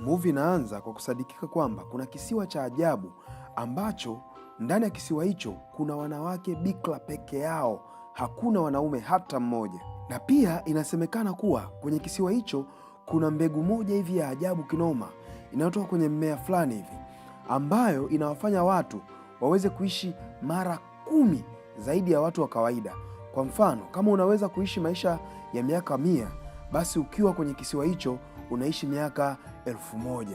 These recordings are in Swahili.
Movie inaanza kwa kusadikika kwamba kuna kisiwa cha ajabu ambacho ndani ya kisiwa hicho kuna wanawake bikra peke yao, hakuna wanaume hata mmoja. Na pia inasemekana kuwa kwenye kisiwa hicho kuna mbegu moja hivi ya ajabu kinoma inayotoka kwenye mmea fulani hivi ambayo inawafanya watu waweze kuishi mara 10 zaidi ya watu wa kawaida. Kwa mfano, kama unaweza kuishi maisha ya miaka 100, basi ukiwa kwenye kisiwa hicho unaishi miaka 1000.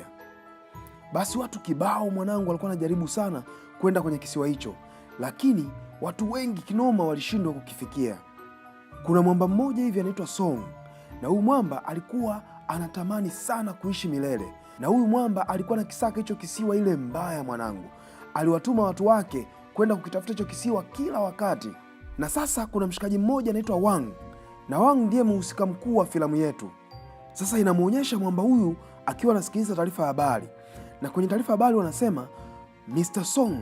Basi watu kibao mwanangu walikuwa wanajaribu sana kwenda kwenye kisiwa hicho, lakini watu wengi kinoma walishindwa kukifikia. Kuna mwamba mmoja hivi anaitwa Song, na huyu mwamba alikuwa anatamani sana kuishi milele, na huyu mwamba alikuwa na kisaka hicho kisiwa ile mbaya mwanangu. Aliwatuma watu wake kwenda kukitafuta hicho kisiwa kila wakati. Na sasa kuna mshikaji mmoja anaitwa Wang, na Wang ndiye mhusika mkuu wa filamu yetu. Sasa inamuonyesha mwamba huyu akiwa anasikiliza taarifa ya habari, na kwenye taarifa ya habari wanasema Mr. Song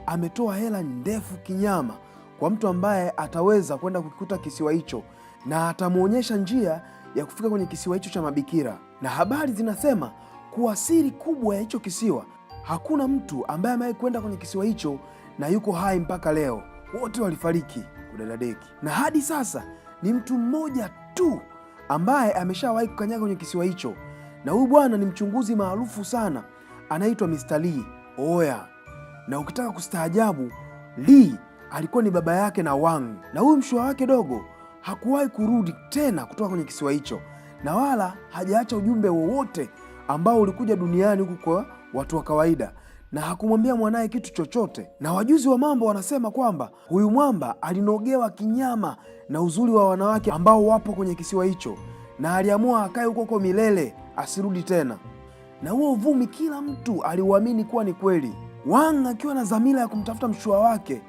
ametoa hela ndefu kinyama kwa mtu ambaye ataweza kwenda kukikuta kisiwa hicho na atamuonyesha njia ya kufika kwenye kisiwa hicho cha mabikira. Na habari zinasema kuwa siri kubwa ya hicho kisiwa, hakuna mtu ambaye amewahi kwenda kwenye kisiwa hicho na yuko hai mpaka leo, wote walifariki kudadadeki. Na hadi sasa ni mtu mmoja tu ambaye ameshawahi kukanyaga kwenye kisiwa hicho, na huyu bwana ni mchunguzi maarufu sana, anaitwa Mr. Lee. Oya, na ukitaka kustaajabu, Lee alikuwa ni baba yake na Wang, na huyu mshua wake dogo hakuwahi kurudi tena kutoka kwenye kisiwa hicho, na wala hajaacha ujumbe wowote ambao ulikuja duniani huku kwa watu wa kawaida, na hakumwambia mwanaye kitu chochote. Na wajuzi wa mambo wanasema kwamba huyu mwamba alinogewa kinyama na uzuri wa wanawake ambao wapo kwenye kisiwa hicho, na aliamua akae huko milele, asirudi tena. Na huo uvumi kila mtu aliuamini kuwa ni kweli. Wang akiwa na dhamira ya kumtafuta mshua wake,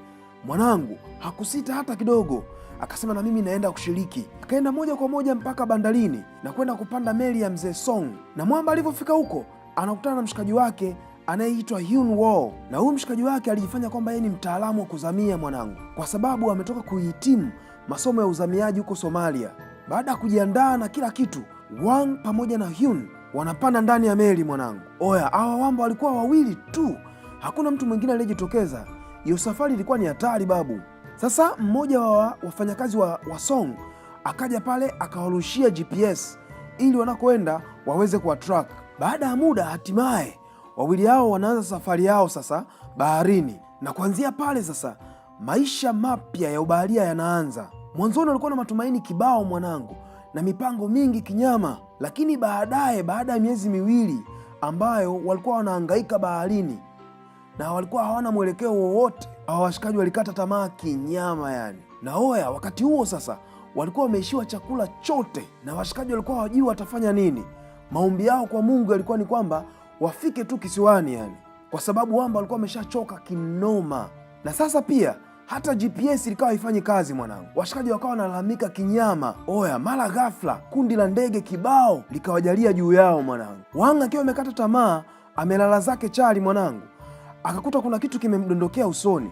mwanangu hakusita hata kidogo, akasema na mimi naenda kushiriki. Akaenda moja kwa moja mpaka bandarini na kwenda kupanda meli ya mzee Song. Na mwamba alivyofika huko anakutana na mshikaji wake anayeitwa Hyun Woo, na huyu mshikaji wake alijifanya kwamba yeye ni mtaalamu wa kuzamia mwanangu, kwa sababu ametoka kuhitimu masomo ya uzamiaji huko Somalia. Baada ya kujiandaa na kila kitu, Wang pamoja na Hyun wanapanda ndani ya meli mwanangu. Oya, hawa wamba walikuwa wawili tu, hakuna mtu mwingine aliyejitokeza. Hiyo safari ilikuwa ni hatari babu. Sasa mmoja wa wafanyakazi wa Song akaja pale akawarushia GPS ili wanakoenda waweze kuwatrack. Baada ya muda, hatimaye wawili hao wanaanza safari yao sasa baharini, na kuanzia pale sasa maisha mapya ya ubaharia yanaanza. Mwanzoni walikuwa na matumaini kibao mwanangu na mipango mingi kinyama, lakini baadaye, baada ya miezi 2 ambayo walikuwa wanahangaika baharini na walikuwa hawana mwelekeo wowote, hawa washikaji walikata tamaa kinyama yani. Na oya, wakati huo sasa walikuwa wameishiwa chakula chote, na washikaji walikuwa hawajui watafanya nini. Maombi yao kwa Mungu yalikuwa ni kwamba wafike tu kisiwani yani, kwa sababu wamba walikuwa wameshachoka kinoma. Na sasa pia hata GPS ilikawa haifanyi kazi mwanangu, washikaji wakawa wanalalamika kinyama. Oya, mara ghafla kundi la ndege kibao likawajalia juu yao mwanangu. Wang akiwa amekata tamaa, amelala zake chali mwanangu, akakuta kuna kitu kimemdondokea usoni,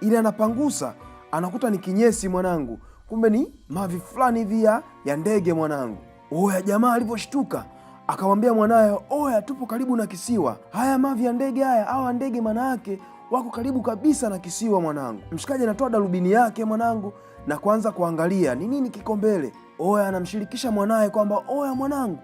ili anapangusa anakuta ni kinyesi mwanangu, kumbe ni mavi fulani hivi ya ndege mwanangu. Oya, jamaa alivyoshtuka akamwambia mwanaye, oya, tupo karibu na kisiwa, haya mavi ya ndege haya, hawa ndege maana yake wako karibu kabisa na kisiwa mwanangu. Mshikaji anatoa darubini yake mwanangu na kuanza kuangalia ni nini kiko mbele. Oya, anamshirikisha mwanaye kwamba oya mwanangu,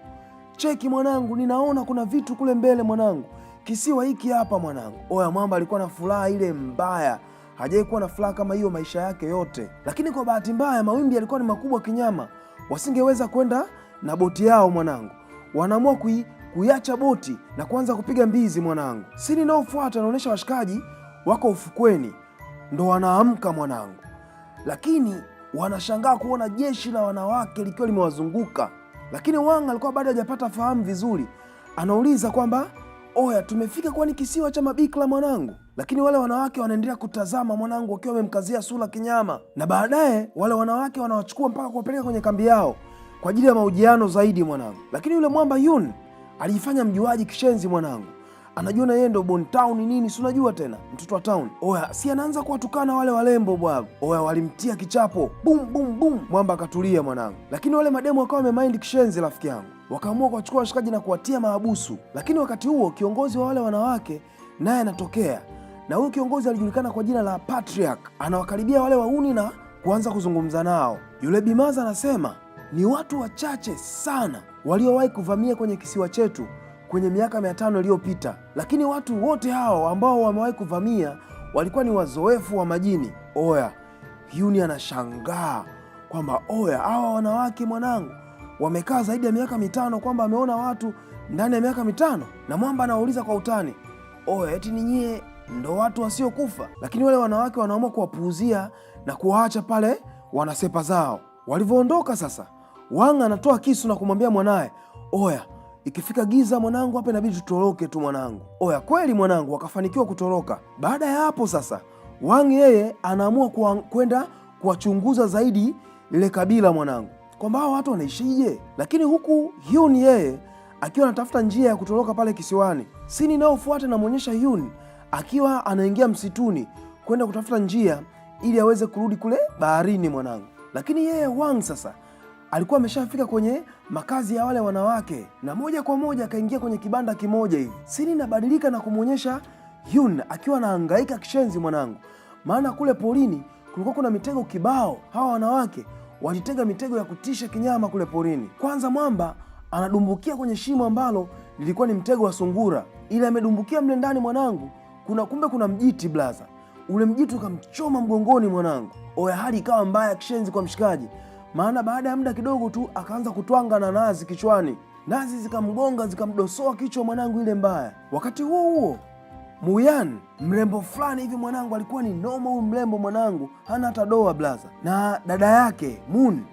cheki mwanangu, ninaona kuna vitu kule mbele mwanangu, kisiwa hiki hapa mwanangu. Oya, mwamba alikuwa na furaha ile mbaya, hajawahi kuwa na furaha kama hiyo maisha yake yote. Lakini kwa bahati mbaya mawimbi yalikuwa ni makubwa kinyama, wasingeweza kwenda na boti yao mwanangu. Wanaamua kuiacha boti na kuanza kupiga mbizi mwanangu. Sini inayofuata inaonyesha washikaji wako ufukweni, ndo wanaamka mwanangu, lakini wanashangaa kuona jeshi la wanawake likiwa limewazunguka. Lakini Wang alikuwa bado hajapata fahamu vizuri, anauliza kwamba oya, tumefika kwani kisiwa cha mabikira mwanangu? Lakini wale wanawake wanaendelea kutazama mwanangu, wakiwa wamemkazia sura kinyama, na baadaye wale wanawake wanawachukua mpaka kuwapeleka kwenye kambi yao kwa ajili ya mahojiano zaidi mwanangu. Lakini yule mwamba Hyun alijifanya mjuaji kishenzi mwanangu, anajiona yeye ndo Bon Town nini, si unajua tena mtoto wa town. Oya, si anaanza kuwatukana wale walembo bwana. Oya, walimtia kichapo, boom boom boom, mwamba akatulia mwanangu. Lakini wale mademu wakawa wamemind kishenzi rafiki yangu, wakaamua kuwachukua washikaji na kuwatia mahabusu. Lakini wakati huo kiongozi wa wale wanawake naye anatokea, na huyu kiongozi alijulikana kwa jina la Patriarch. Anawakaribia wale wauni na kuanza kuzungumza nao. Yule Bimaza anasema ni watu wachache sana waliowahi kuvamia kwenye kisiwa chetu kwenye miaka 500 iliyopita, lakini watu wote hao ambao wamewahi kuvamia walikuwa ni wazoefu wa majini. Oya, Hyun anashangaa kwamba oya, hawa wanawake mwanangu wamekaa zaidi ya miaka 5, kwamba ameona watu ndani ya miaka 5. Na mwamba anauliza kwa utani, oya, eti ni nyie ndo watu wasiokufa? Lakini wale wanawake wanaamua kuwapuuzia na kuwaacha pale wanasepa zao. Walivyoondoka sasa, Wang anatoa kisu na kumwambia mwanaye, oya, ikifika giza mwanangu, hapa inabidi tutoroke tu mwanangu. Oya, kweli mwanangu, wakafanikiwa kutoroka. Baada ya hapo sasa, Wang yeye anaamua kwenda kuwachunguza zaidi lile kabila mwanangu, kwamba hao watu wanaishije. Lakini huku Hyun yeye akiwa anatafuta njia ya kutoroka pale kisiwani. Sini inayofuata inamwonyesha Hyun akiwa anaingia msituni kwenda kutafuta njia ili aweze kurudi kule baharini mwanangu. Lakini yeye Wang sasa alikuwa ameshafika kwenye makazi ya wale wanawake, na moja kwa moja akaingia kwenye kibanda kimoja hivi. Sini inabadilika na kumwonyesha Hyun akiwa anahangaika kishenzi mwanangu, maana kule porini kulikuwa kuna mitego kibao. Hawa wanawake walitega mitego ya kutisha kinyama kule porini. Kwanza mwamba anadumbukia kwenye shimo ambalo lilikuwa ni mtego wa sungura, ili amedumbukia mle ndani mwanangu, kumbe kuna mjiti blaza. Ule mjiti ukamchoma mgongoni mwanangu. Oya, hali ikawa mbaya kishenzi kwa mshikaji, maana baada ya muda kidogo tu akaanza kutwanga na nazi kichwani. Nazi zikamgonga zikamdosoa kichwa mwanangu, ile mbaya. Wakati huo huo Muyan, mrembo fulani hivi mwanangu, alikuwa ni noma huyu mrembo mwanangu, hana hata doa blaza, na dada yake Moon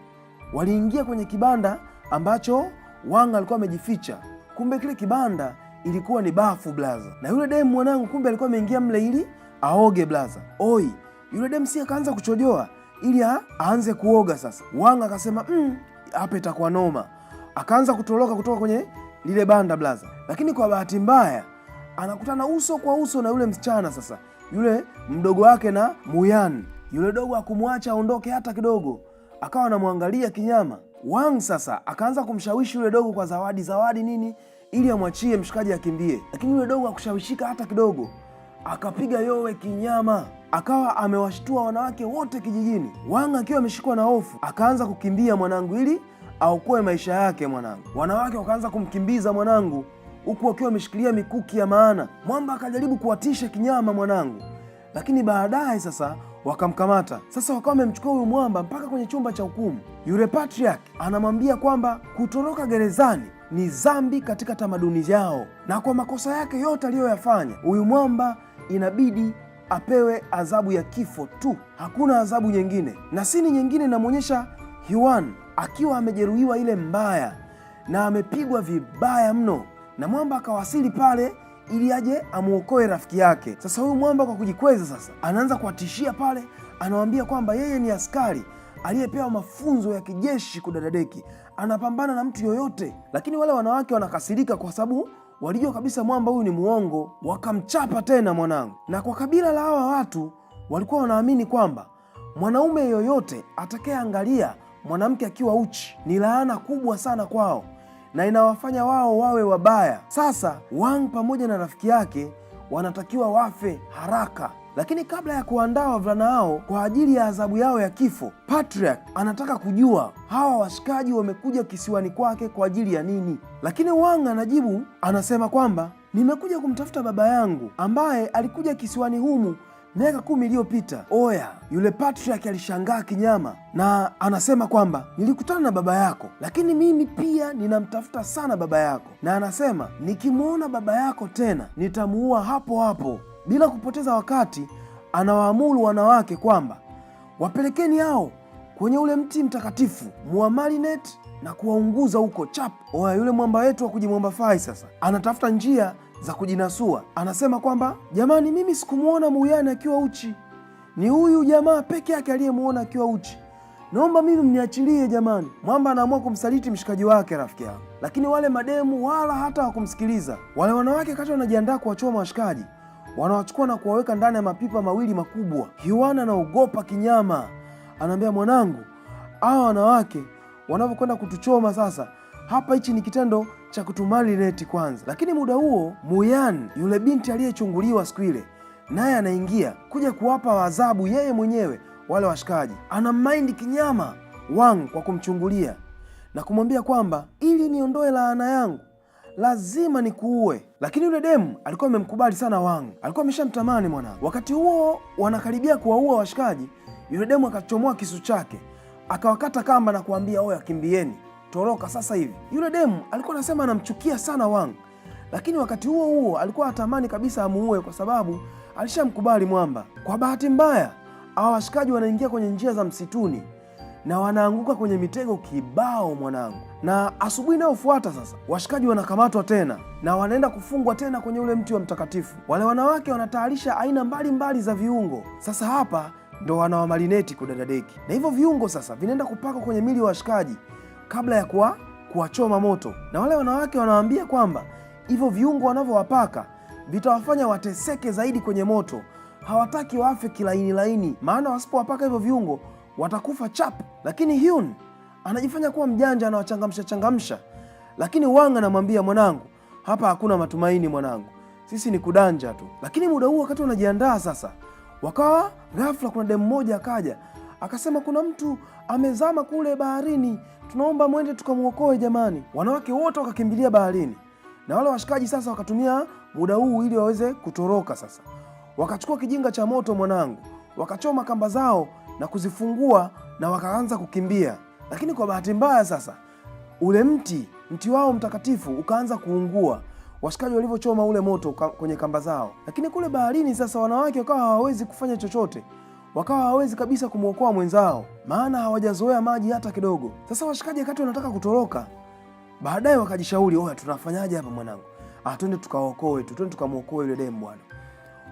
waliingia kwenye kibanda ambacho Wang alikuwa amejificha. Kumbe kile kibanda ilikuwa ni bafu blaza, na yule demu mwanangu kumbe alikuwa ameingia mle ili aoge blaza. Oi, yule demu si akaanza kuchojoa ili aanze kuoga sasa. Wang akasema hapa itakuwa noma, akaanza kutoroka kutoka kwenye lile banda blaza. Lakini kwa bahati mbaya anakutana uso kwa uso na yule msichana sasa, yule mdogo wake na Muyan. Yule dogo akumwacha aondoke hata kidogo, akawa anamwangalia kinyama. Wang sasa akaanza kumshawishi yule dogo kwa zawadi nini ili amwachie mshikaji akimbie, lakini yule dogo hakushawishika hata kidogo, akapiga yowe kinyama, akawa amewashtua wanawake wote kijijini. Wang akiwa ameshikwa na hofu akaanza kukimbia mwanangu ili aokoe maisha yake mwanangu. Wanawake wakaanza kumkimbiza mwanangu huku wakiwa wameshikilia mikuki ya maana. Mwamba akajaribu kuwatisha kinyama mwanangu, lakini baadaye sasa wakamkamata. Sasa wakawa wamemchukua huyu mwamba mpaka kwenye chumba cha hukumu. Yule Patriarch anamwambia kwamba kutoroka gerezani ni dhambi katika tamaduni yao, na kwa makosa yake yote aliyoyafanya huyu mwamba inabidi apewe adhabu ya kifo tu, hakuna adhabu nyingine. Na sini nyingine inamwonyesha Hyun akiwa amejeruhiwa ile mbaya na amepigwa vibaya mno, na mwamba akawasili pale ili aje amuokoe rafiki yake. Sasa huyu mwamba kwa kujikweza sasa anaanza kuwatishia pale, anawaambia kwamba yeye ni askari aliyepewa mafunzo ya kijeshi kudadadeki, anapambana na mtu yoyote. Lakini wale wanawake wanakasirika kwa sababu walijua kabisa mwamba huyu ni muongo, wakamchapa tena mwanangu. Na kwa kabila la hawa watu walikuwa wanaamini kwamba mwanaume yoyote atakayeangalia mwanamke akiwa uchi ni laana kubwa sana kwao na inawafanya wao wawe wabaya. Sasa Wang pamoja na rafiki yake wanatakiwa wafe haraka. Lakini kabla ya kuandaa wavulana hao kwa ajili ya adhabu yao ya kifo, Patriarch anataka kujua hawa washikaji wamekuja kisiwani kwake kwa ajili ya nini. Lakini Wang anajibu, anasema kwamba nimekuja kumtafuta baba yangu ambaye alikuja kisiwani humu miaka 10 iliyopita. Oya, yule Patriarch alishangaa kinyama na anasema kwamba nilikutana na baba yako, lakini mimi pia ninamtafuta sana baba yako, na anasema nikimwona baba yako tena nitamuua hapo hapo. Bila kupoteza wakati anawaamuru wanawake kwamba wapelekeni hao kwenye ule mti mtakatifu, muamarinate na kuwaunguza huko chap. Oya, yule mwamba wetu wa kujimwamba fai sasa anatafuta njia za kujinasua. Anasema kwamba jamani, mimi sikumuona Muyani akiwa uchi, ni huyu jamaa peke yake aliyemuona akiwa uchi, naomba mimi mniachilie jamani. Mwamba anaamua kumsaliti mshikaji wake, rafiki yangu, lakini wale mademu wala hata hawakumsikiliza. Wale wanawake wakati wanajiandaa kuwachoma washikaji, wanawachukua na kuwaweka ndani ya mapipa mawili makubwa. Hyun anaogopa kinyama, anaambia mwanangu, hawa wanawake wanavyokwenda kutuchoma sasa hapa, hichi ni kitendo cha kutumarinate kwanza. Lakini muda huo Muyan, yule binti aliyechunguliwa siku ile, naye anaingia kuja kuwapa adhabu yeye mwenyewe wale washikaji. Ana mind kinyama Wang kwa kumchungulia na kumwambia kwamba ili niondoe laana yangu lazima nikuue. Lakini yule demu alikuwa amemkubali sana Wang, alikuwa ameshamtamani mwanangu. Wakati huo wanakaribia kuwaua washikaji, yule demu akachomoa kisu chake akawakata kamba na kuambia, oya, kimbieni, toroka sasa hivi. Yule demu alikuwa anasema anamchukia sana Wang, lakini wakati huo huo alikuwa atamani kabisa amuue kwa sababu alishamkubali Mwamba. Kwa bahati mbaya, hawa washikaji wanaingia kwenye njia za msituni na wanaanguka kwenye mitego kibao mwanangu. Na asubuhi inayofuata sasa washikaji wanakamatwa tena na wanaenda kufungwa tena kwenye ule mti wa mtakatifu. Wale wanawake wanatayarisha aina mbalimbali za viungo. Sasa hapa ndo wanawamarineti kudadadeki, na hivyo viungo sasa vinaenda kupaka kwenye mili wa washikaji kabla ya kuwachoma moto. Na wale wanawake wanawaambia kwamba hivyo viungo wanavyowapaka vitawafanya wateseke zaidi kwenye moto. Hawataki wafe kilaini laini, maana wasipowapaka hivyo viungo watakufa chap. Lakini Hyun anajifanya kuwa mjanja, anawachangamsha, lakini Wang anamwambia, mwanangu, hapa hakuna matumaini mwanangu, sisi ni kudanja tu. Lakini muda huo wakati wanajiandaa sasa, wakawa ghafla kuna demu mmoja akaja akasema, kuna mtu amezama kule baharini, tunaomba mwende tukamwokoe jamani. Wanawake wote wakakimbilia baharini, na wale washikaji sasa wakatumia muda huu ili waweze kutoroka. Sasa wakachukua kijinga cha moto mwanangu, wakachoma kamba zao na kuzifungua na wakaanza kukimbia. Lakini kwa bahati mbaya sasa ule mti wao mtakatifu ukaanza kuungua, washikaji walivyochoma ule moto kwenye kamba zao. Lakini kule baharini sasa wanawake wakawa hawawezi kufanya chochote, wakawa hawawezi kabisa kumwokoa mwenzao, maana hawajazoea maji hata kidogo. Sasa washikaji wakati wanataka kutoroka, baadaye wakajishauri, oya, tunafanyaje hapa mwanangu? Twende tukaokoe tu, twende tukamwokoe yule demu bwana.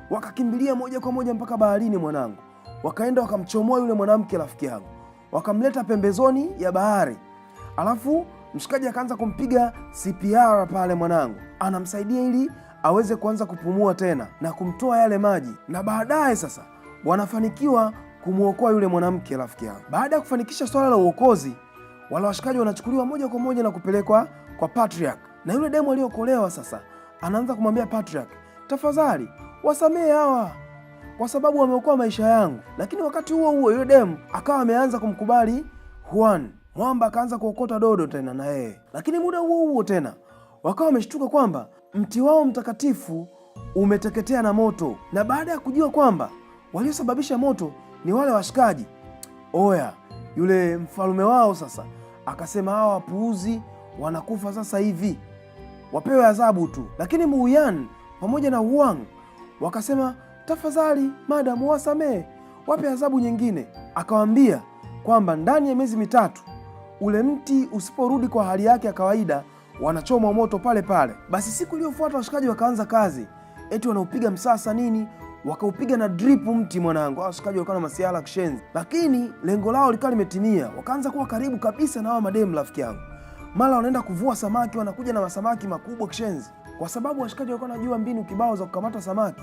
Wakakimbilia moja kwa moja mpaka baharini mwanangu, wakaenda wakamchomoa yule mwanamke rafiki yangu, wakamleta pembezoni ya bahari. Alafu mshikaji akaanza kumpiga CPR pale mwanangu, anamsaidia ili aweze kuanza kupumua tena na kumtoa yale maji. Na baadaye sasa wanafanikiwa kumwokoa yule mwanamke rafiki yangu. Baada ya kufanikisha swala la uokozi, wale washikaji wanachukuliwa moja kwa moja na kupelekwa kwa Patriarch. Na yule demu aliyokolewa sasa anaanza kumwambia Patriarch, tafadhali wasamehe hawa kwa sababu wameokoa maisha yangu. Lakini wakati huo huo yule demu akawa ameanza kumkubali Huan. Mwamba akaanza kuokota dodo tena na yeye. Lakini muda huo huo tena wakawa wameshtuka kwamba mti wao mtakatifu umeteketea na moto. Na baada ya kujua kwamba waliosababisha moto ni wale washikaji, oya, yule mfalme wao sasa akasema, hawa wapuuzi wanakufa sasa hivi, wapewe adhabu tu. Lakini Muyan pamoja na Huang wakasema, tafadhali madamu, wasamehe, wape adhabu nyingine. Akawaambia kwamba ndani ya miezi 3 ule mti usiporudi kwa hali yake ya kawaida wanachoma moto pale pale. Basi siku iliyofuata washikaji wakaanza kazi, eti wanaupiga msasa nini, wakaupiga na drip mti mwanangu. Washikaji walikuwa na masiala kishenzi, lakini lengo lao likawa limetimia. Wakaanza kuwa karibu kabisa na hawa mademu rafiki yangu. Mara wanaenda kuvua samaki, wanakuja na masamaki makubwa kishenzi, kwa sababu washikaji walikuwa wanajua mbinu kibao za kukamata samaki.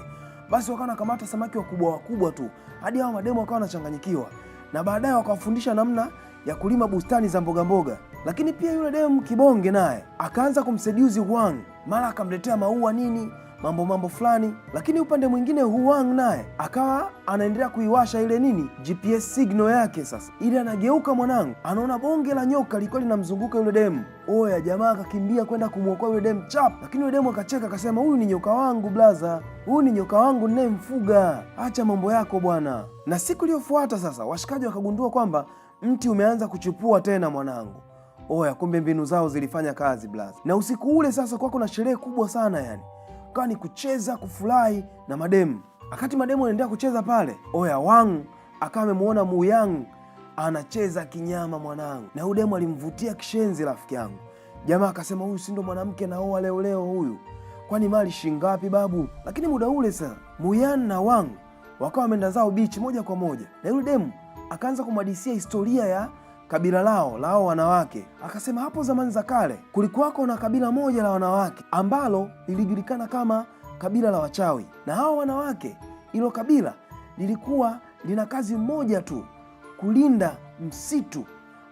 Basi wakawa wanakamata samaki wakubwa tu hadi hawa mademu wakawa wanachanganyikiwa, na baadaye wakawafundisha namna ya kulima bustani za mboga. Lakini pia yule demu kibonge naye akaanza kumseduce Huang, mara akamletea maua nini, mambo fulani. Lakini upande mwingine Huang naye akawa anaendelea kuiwasha ile nini, GPS signal yake. Sasa ili anageuka mwanangu, anaona bonge la nyoka liko linamzunguka yule demu. Oya, jamaa akakimbia kwenda kumwokoa yule demu chap. Lakini yule demu akacheka akasema, huyu ni nyoka wangu blaza, huyu ni nyoka wangu ninayemfuga, acha mambo yako bwana. Na siku iliyofuata sasa washikaji wakagundua kwamba mti umeanza kuchipua tena mwanangu. Oya, kumbe mbinu zao zilifanya kazi blaza. Na usiku ule sasa kwa kuna sherehe kubwa sana yani, kwa ni kucheza, kufurahi na mademu. Wakati mademu wanaendelea kucheza pale, oya, Wang akawa amemuona Muyang anacheza kinyama mwanangu, na huyu demu alimvutia kishenzi rafiki yangu. Jamaa akasema, huyu si ndo mwanamke naoa leo huyu, kwani mali shingapi babu? Lakini muda ule sasa Muyang na Wang wakawa wameenda zao bichi moja kwa moja, na yule demu akaanza kumhadithia historia ya kabila lao wanawake. Akasema hapo zamani za kale kulikuwako na kabila moja la wanawake ambalo lilijulikana kama kabila la wachawi, na hao wanawake, hilo kabila lilikuwa lina kazi moja tu, kulinda msitu,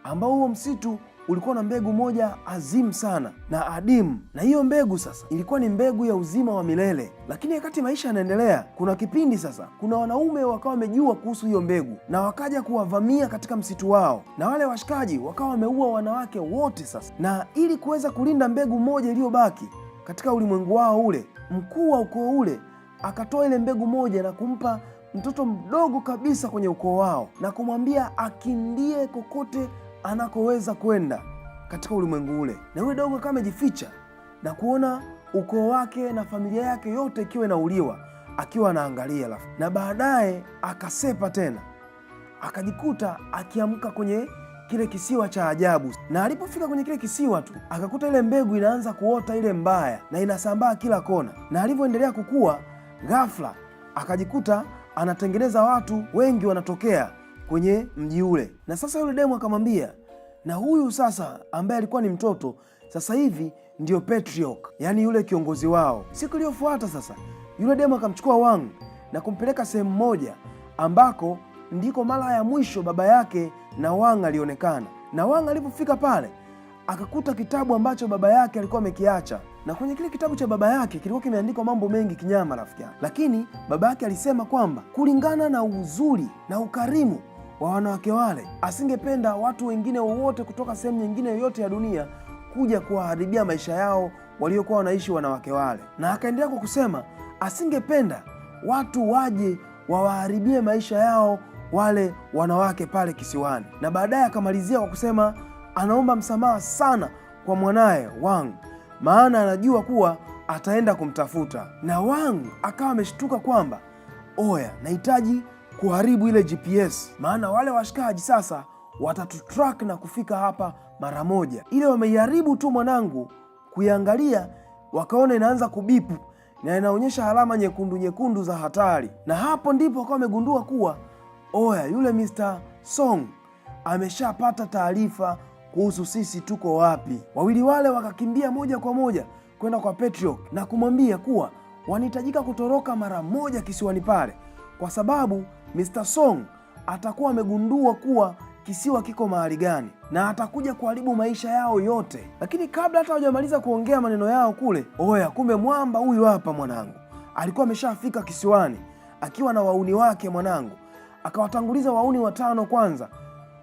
ambao huo msitu ulikuwa na mbegu moja azimu sana na adimu, na hiyo mbegu sasa ilikuwa ni mbegu ya uzima wa milele. Lakini wakati maisha yanaendelea, kuna kipindi sasa kuna wanaume wakawa wamejua kuhusu hiyo mbegu na wakaja kuwavamia katika msitu wao, na wale washikaji wakawa wameua wanawake wote sasa. Na ili kuweza kulinda mbegu moja iliyobaki katika ulimwengu wao ule, mkuu wa ukoo ule akatoa ile mbegu moja na kumpa mtoto mdogo kabisa kwenye ukoo wao na kumwambia akimbie kokote anakoweza kwenda katika ulimwengu ule. Na yule dogo kama amejificha na kuona ukoo wake na familia yake yote ikiwa inauliwa, akiwa anaangalia, na baadaye akasepa tena, akajikuta akiamka kwenye kile kisiwa cha ajabu. Na alipofika kwenye kile kisiwa tu akakuta ile mbegu inaanza kuota, ile mbaya, na inasambaa kila kona. Na alivyoendelea kukua, ghafla akajikuta anatengeneza watu wengi wanatokea kwenye mji ule. Na sasa yule demu akamwambia, na huyu sasa ambaye alikuwa ni mtoto sasa hivi ndio patriarch, yani yule kiongozi wao. Siku iliyofuata sasa yule demu akamchukua Wang na kumpeleka sehemu moja ambako ndiko mara ya mwisho baba yake na Wang alionekana. Na Wang alipofika pale akakuta kitabu ambacho baba yake alikuwa amekiacha, na kwenye kile kitabu cha baba yake kilikuwa kimeandikwa mambo mengi kinyama, rafiki yangu. Lakini baba yake alisema kwamba kulingana na uzuri na ukarimu wa wanawake wale, asingependa watu wengine wowote kutoka sehemu nyingine yoyote ya dunia kuja kuwaharibia maisha yao waliokuwa wanaishi wanawake wale. Na akaendelea kwa kusema asingependa watu waje wawaharibie maisha yao wale wanawake pale kisiwani. Na baadaye akamalizia kwa kusema anaomba msamaha sana kwa mwanaye Wang, maana anajua kuwa ataenda kumtafuta. Na Wang akawa ameshtuka kwamba oya, nahitaji kuharibu ile GPS, maana wale washikaji sasa watatutrack na kufika hapa mara moja. Ile wameiharibu tu mwanangu, kuiangalia wakaona inaanza kubipu na inaonyesha alama nyekundu nyekundu za hatari. Na hapo ndipo wakawa wamegundua kuwa oya, yule Mr. Song ameshapata taarifa kuhusu sisi tuko wapi. Wawili wale wakakimbia moja kwa moja kwenda kwa patriarch na kumwambia kuwa wanahitajika kutoroka mara moja kisiwani pale, kwa sababu Mr. Song atakuwa amegundua kuwa kisiwa kiko mahali gani na atakuja kuharibu maisha yao yote. Lakini kabla hata hawajamaliza kuongea maneno yao kule, oya, kumbe mwamba huyu hapa mwanangu alikuwa ameshafika kisiwani akiwa na wauni wake mwanangu. Akawatanguliza wauni 5 kwanza,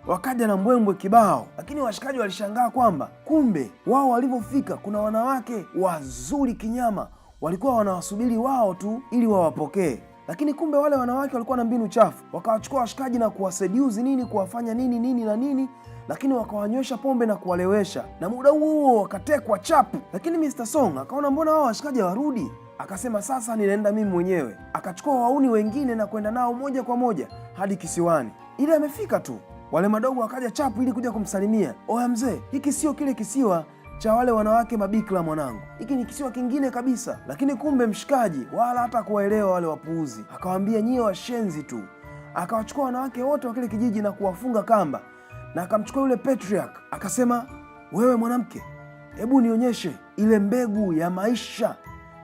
wakaja na mbwembwe kibao. Lakini washikaji walishangaa kwamba kumbe wao walivyofika kuna wanawake wazuri kinyama walikuwa wanawasubiri wao tu ili wawapokee. Lakini kumbe wale wanawake walikuwa na mbinu chafu, wakawachukua washikaji na kuwaseduce nini, kuwafanya nini na nini, lakini wakawanywesha pombe na kuwalewesha, na muda huo wakatekwa chapu. Lakini Mr. Song akaona mbona wao washikaji warudi, akasema sasa ninaenda mimi mwenyewe. Akachukua wauni wengine na kwenda nao moja kwa moja hadi kisiwani. Ile amefika tu, wale madogo wakaja chapu ili kuja kumsalimia. Oya mzee, hiki sio kile kisiwa cha wale wanawake mabikira mwanangu, hiki ni kisiwa kingine kabisa. Lakini kumbe mshikaji wala hata kuwaelewa wale wapuuzi, akawaambia nyie washenzi tu. Akawachukua wanawake wote wa kile kijiji na kuwafunga kamba, na akamchukua yule patriarch akasema, wewe mwanamke, hebu nionyeshe ile mbegu ya maisha,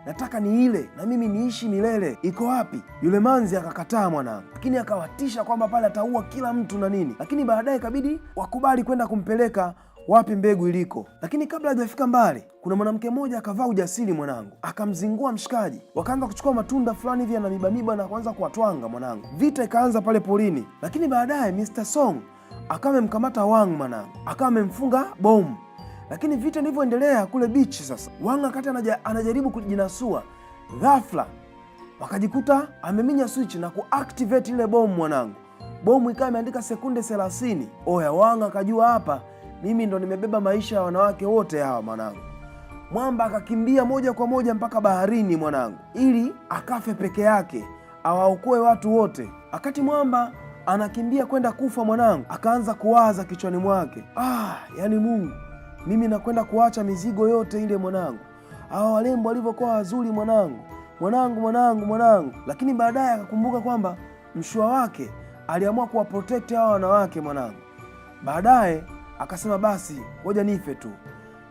nataka ni ile na mimi niishi milele, iko wapi? Yule manzi akakataa mwanangu, lakini akawatisha kwamba pale ataua kila mtu na nini. Lakini baadaye ikabidi wakubali kwenda kumpeleka wapi mbegu iliko. Lakini kabla hajafika mbali, kuna mwanamke mmoja akavaa ujasiri mwanangu, akamzingua mshikaji, wakaanza kuchukua matunda fulani hivi na miba na kuanza kuwatwanga mwanangu. Vita ikaanza pale porini. Lakini baadaye Mr. Song akawa amemkamata Wang mwanangu, akawa amemfunga bomu. Lakini vita ilivyoendelea kule beach sasa, Wang akati anajaribu kujinasua, ghafla wakajikuta ameminya switch na kuactivate ile bomu mwanangu. Bomu ikawa imeandika sekunde 30. Oya, Wang akajua hapa mimi ndo nimebeba maisha ya wanawake wote hawa mwanangu. Mwamba akakimbia moja kwa moja mpaka baharini mwanangu, ili akafe peke yake, awaokoe watu wote. Akati mwamba anakimbia kwenda kufa mwanangu, akaanza kuwaza kichwani mwake, yani Mungu, mimi nakwenda kuacha mizigo yote ile mwanangu, hawa walembo walivyokuwa wazuri mwanangu. Lakini baadaye akakumbuka kwamba mshua wake aliamua kuwaprotect hawa wanawake mwanangu. Baadaye akasema basi ngoja nife tu,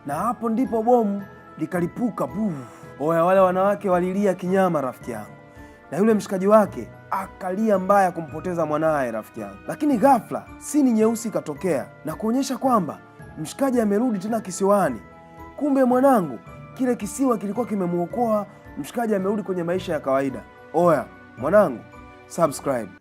na hapo ndipo bomu likalipuka. Oya, wale wanawake walilia kinyama rafiki yangu, na yule mshikaji wake akalia mbaya kumpoteza mwanaye rafiki yangu. Lakini ghafla sini nyeusi ikatokea na kuonyesha kwamba mshikaji amerudi tena kisiwani. Kumbe mwanangu, kile kisiwa kilikuwa kimemuokoa mshikaji, amerudi kwenye maisha ya kawaida. Oya mwanangu, subscribe.